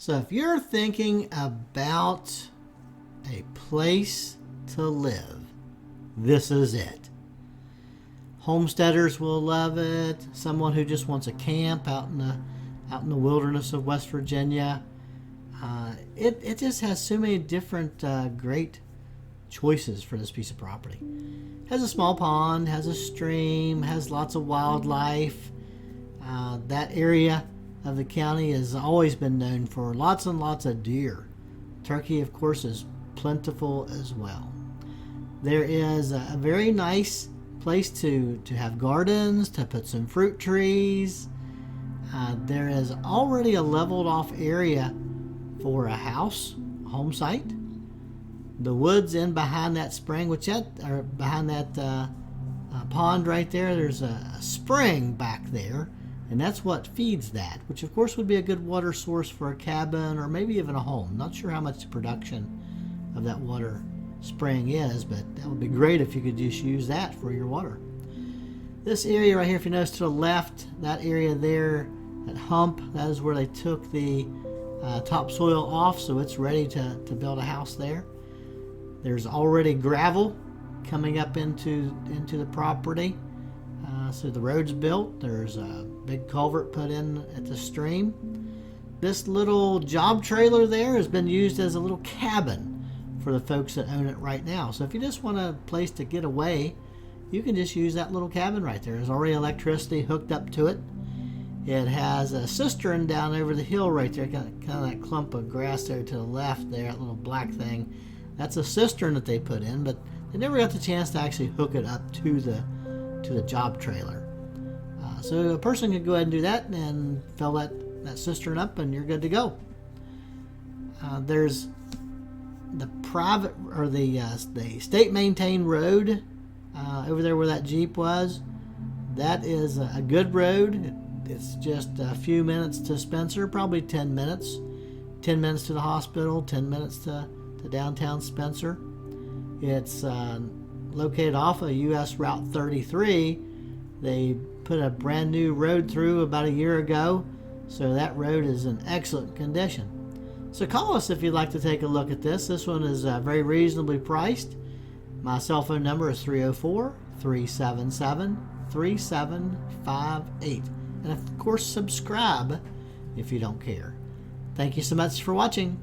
So if you're thinking about a place to live, this is it. Homesteaders will love it. Someone who just wants a camp out in the wilderness of West Virginia. It just has so many different great choices for this piece of property. Has a small pond, has a stream, has lots of wildlife. That area of the county has always been known for lots and lots of deer. Turkey, of course, is plentiful as well. There is a very nice place to have gardens, to put some fruit trees. There is already a leveled off area for a house, a home site. The woods in behind that spring, behind that pond right there, there's a spring back there. And that's what feeds that, which of course would be a good water source for a cabin or maybe even a home. Not sure how much the production of that water spring is, but that would be great if you could just use that for your water. This area right here, if you notice to the left, that area there, that hump, that is where they took the topsoil off, so it's ready to build a house there. There's already gravel coming up into the property. So the road's built. There's a big culvert put in at the stream. This little job trailer there has been used as a little cabin for the folks that own it right now. So if you just want a place to get away, you can just use that little cabin right there. There's already electricity hooked up to it. It has a cistern down over the hill right there, kind of that clump of grass there to the left there, that little black thing. That's a cistern that they put in, but they never got the chance to actually hook it up to the job trailer. So a person could go ahead and do that and fill that cistern up and you're good to go. There's the private or the state maintained road over there where that Jeep was. That is a good road. It's just a few minutes to Spencer, probably 10 minutes. 10 minutes to the hospital, 10 minutes to downtown Spencer. It's located off of US Route 33. They put a brand new road through about a year ago, so that road is in excellent condition. So call us if you'd like to take a look at this. This one is very reasonably priced. My cell phone number is 304-377-3758. And of course, subscribe if you don't care. Thank you so much for watching.